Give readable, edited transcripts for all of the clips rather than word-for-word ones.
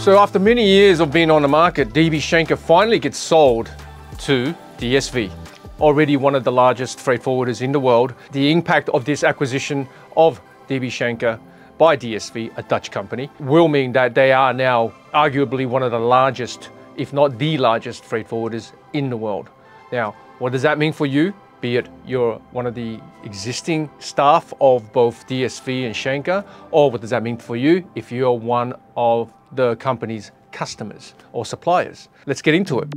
So after many years of being on the market, DB Schenker finally gets sold to DSV, already one of the largest freight forwarders in the world. The impact of this acquisition of DB Schenker by DSV, a Dutch company, will mean that they are now arguably one of the largest, if not the largest, freight forwarders in the world. Now, what does that mean for you? Be it you're one of the existing staff of both DSV and Schenker, or what does that mean for you if you're one of the company's customers or suppliers? Let's get into it.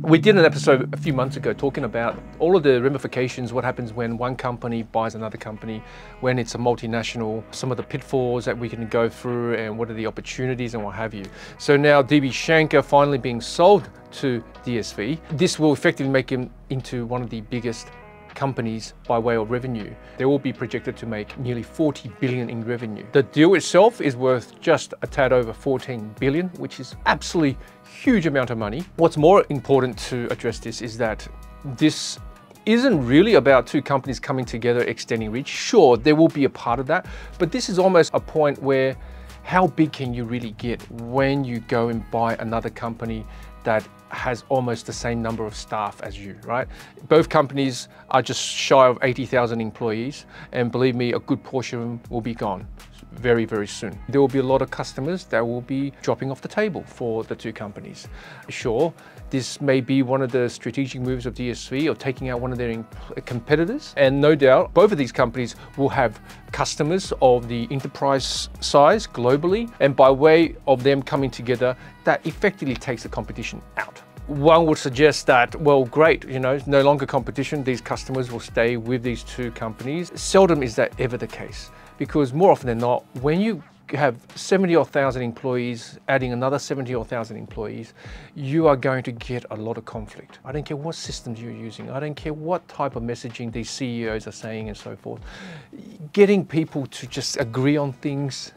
We did an episode a few months ago talking about all of the ramifications, what happens when one company buys another company, when it's a multinational, some of the pitfalls that we can go through and what are the opportunities and what have you. So now DB Schenker finally being sold to DSV. This will effectively make him into one of the biggest companies by way of revenue. They will be projected to make nearly 40 billion in revenue. The deal itself is worth just a tad over 14 billion, which is absolutely huge amount of money. What's more important to address this is that this isn't really about two companies coming together, extending reach. Sure, there will be a part of that, but this is almost a point where how big can you really get when you go and buy another company that has almost the same number of staff as you, right? Both companies are just shy of 80,000 employees, and believe me, a good portion of them will be gone very, very soon. There will be a lot of customers that will be dropping off the table for the two companies. Sure, this may be one of the strategic moves of DSV or taking out one of their competitors, and no doubt both of these companies will have customers of the enterprise size globally, and by way of them coming together, that effectively takes the competition out. One would suggest that, well, great, you know, no longer competition, these customers will stay with these two companies. Seldom is that ever the case, because more often than not, when you have 70,000 employees, adding another 70,000 employees, you are going to get a lot of conflict. I don't care what systems you're using. I don't care what type of messaging these CEOs are saying and so forth. Getting people to just agree on things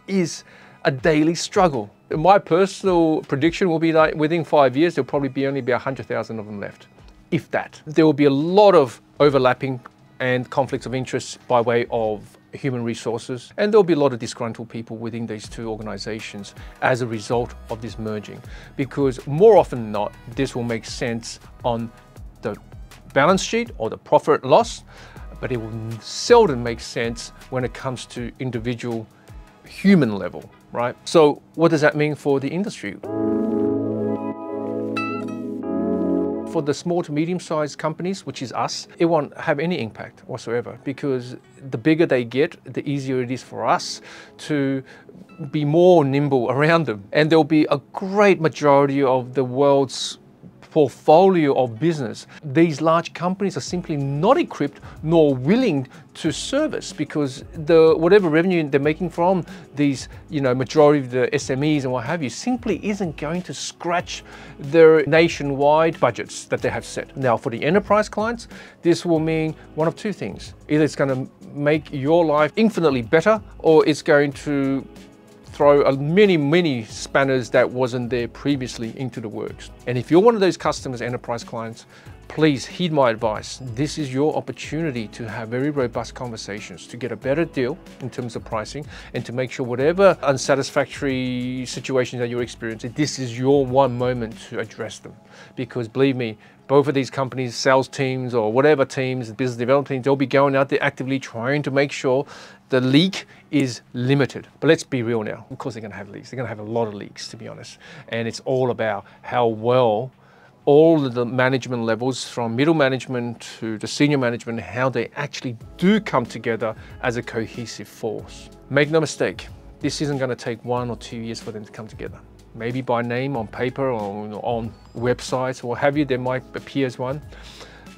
is a daily struggle. My personal prediction will be like within 5 years, there'll probably be only 100,000 of them left, if that. There will be a lot of overlapping and conflicts of interest by way of human resources, and there'll be a lot of disgruntled people within these two organizations as a result of this merging, because more often than not, this will make sense on the balance sheet or the profit loss, but it will seldom make sense when it comes to individual human level, right? So what does that mean for the industry? For the small to medium-sized companies, which is us, it won't have any impact whatsoever, because the bigger they get, the easier it is for us to be more nimble around them. And there'll be a great majority of the world's portfolio of business these large companies are simply not equipped nor willing to service, because whatever revenue they're making from these, you know, majority of the SMEs and what have you, simply isn't going to scratch their nationwide budgets that they have set. Now, for the enterprise clients, this will mean one of two things. Either it's going to make your life infinitely better, or it's going to throw many spanners that wasn't there previously into the works. And if you're one of those customers, enterprise clients, please heed my advice. This is your opportunity to have very robust conversations, to get a better deal in terms of pricing, and to make sure whatever unsatisfactory situations that you're experiencing, this is your one moment to address them. Because believe me, both of these companies, sales teams or whatever teams, business development teams, they'll be going out there actively trying to make sure the leak is limited. But let's be real now. Of course they're going to have leaks. They're going to have a lot of leaks, to be honest. And it's all about how well all of the management levels, from middle management to the senior management, how they actually do come together as a cohesive force. Make no mistake, this isn't going to take 1 or 2 years for them to come together. Maybe by name, on paper, or on websites, or what have you, there might appear as one.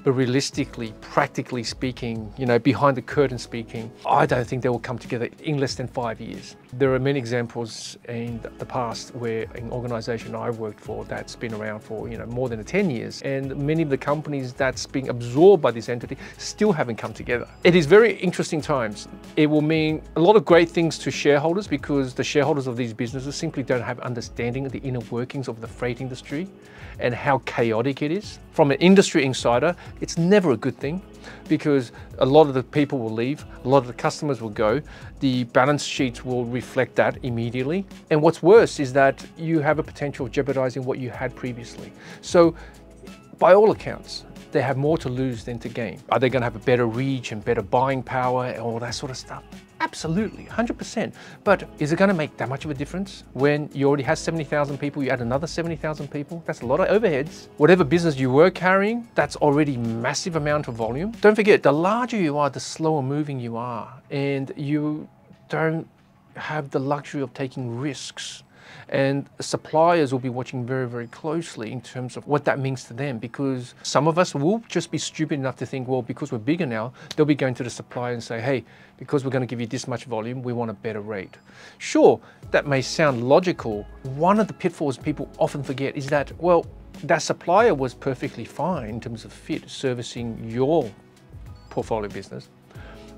But realistically, practically speaking, you know, behind the curtain speaking, I don't think they will come together in less than 5 years. There are many examples in the past where an organization I've worked for that's been around for, you know, more than 10 years, and many of the companies that's being absorbed by this entity still haven't come together. It is very interesting times. It will mean a lot of great things to shareholders, because the shareholders of these businesses simply don't have understanding of the inner workings of the freight industry and how chaotic it is. From an industry insider, it's never a good thing. because a lot of the people will leave, a lot of the customers will go, the balance sheets will reflect that immediately. And what's worse is that you have a potential of jeopardizing what you had previously. So by all accounts, they have more to lose than to gain. Are they going to have a better reach and better buying power and all that sort of stuff? Absolutely, 100%. But is it going to make that much of a difference when you already have 70,000 people, you add another 70,000 people? That's a lot of overheads. Whatever business you were carrying, that's already massive amount of volume. Don't forget, the larger you are, the slower moving you are. And you don't have the luxury of taking risks. And suppliers will be watching very, very closely in terms of what that means to them, because some of us will just be stupid enough to think, well, because we're bigger now, they'll be going to the supplier and say, hey, because we're going to give you this much volume, we want a better rate. Sure, that may sound logical. One of the pitfalls people often forget is that, well, that supplier was perfectly fine in terms of fit, servicing your portfolio business.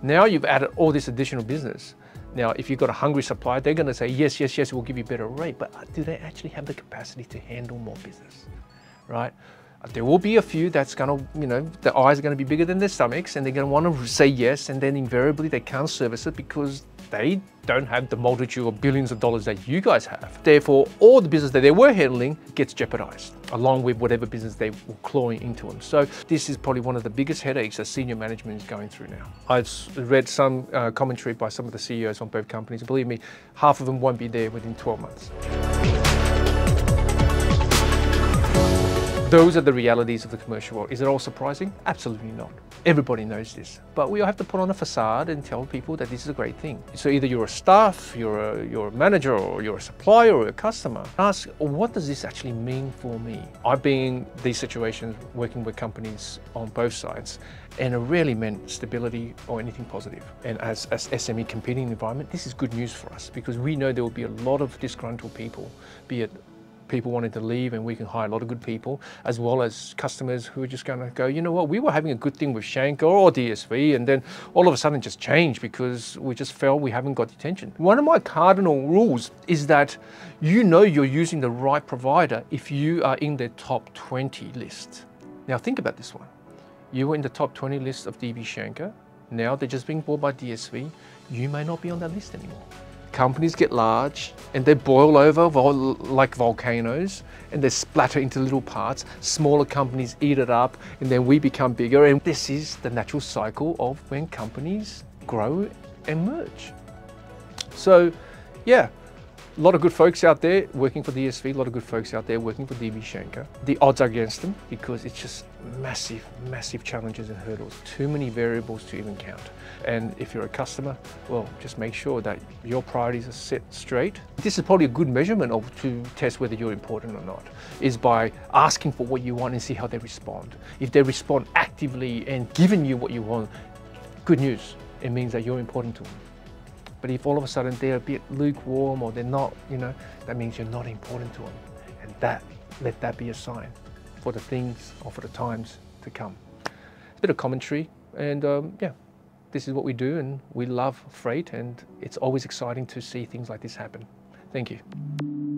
Now you've added all this additional business. Now, if you've got a hungry supplier, they're going to say, yes, yes, yes, we'll give you a better rate. But do they actually have the capacity to handle more business, right? There will be a few that's going to, the eyes are going to be bigger than their stomachs, and they're going to want to say yes, and then invariably they can't service it because they don't have the multitude of billions of dollars that you guys have. Therefore, all the business that they were handling gets jeopardized, along with whatever business they were clawing into them. So this is probably one of the biggest headaches that senior management is going through now. I've read some commentary by some of the CEOs from both companies. Believe me, half of them won't be there within 12 months. Those are the realities of the commercial world. Is it all surprising? Absolutely not. Everybody knows this. But we all have to put on a facade and tell people that this is a great thing. So either you're a staff, you're a manager, or you're a supplier or a customer. Ask, what does this actually mean for me? I've been in these situations working with companies on both sides, and it rarely meant stability or anything positive. And as SME competing environment, this is good news for us, because we know there will be a lot of disgruntled people, be it people wanting to leave, and we can hire a lot of good people, as well as customers who are just going to go, you know what, we were having a good thing with Schenker or DSV, and then all of a sudden just changed because we just felt we haven't got attention. One of my cardinal rules is that you're using the right provider if you are in their top 20 list. Now think about this one. You were in the top 20 list of DB Schenker. Now they're just being bought by DSV. You may not be on that list anymore. Companies get large and they boil over like volcanoes, and they splatter into little parts. Smaller companies eat it up, and then we become bigger. And this is the natural cycle of when companies grow and merge. So yeah, a lot of good folks out there working for DSV, a lot of good folks out there working for DB Schenker. The odds are against them because it's just massive, massive challenges and hurdles. Too many variables to even count. And if you're a customer, well, just make sure that your priorities are set straight. This is probably a good measurement to test whether you're important or not, is by asking for what you want and see how they respond. If they respond actively and giving you what you want, good news. It means that you're important to them. But if all of a sudden they're a bit lukewarm or they're not, that means you're not important to them. And let that be a sign for the things or for the times to come. It's a bit of commentary, and yeah, this is what we do, and we love freight, and it's always exciting to see things like this happen. Thank you.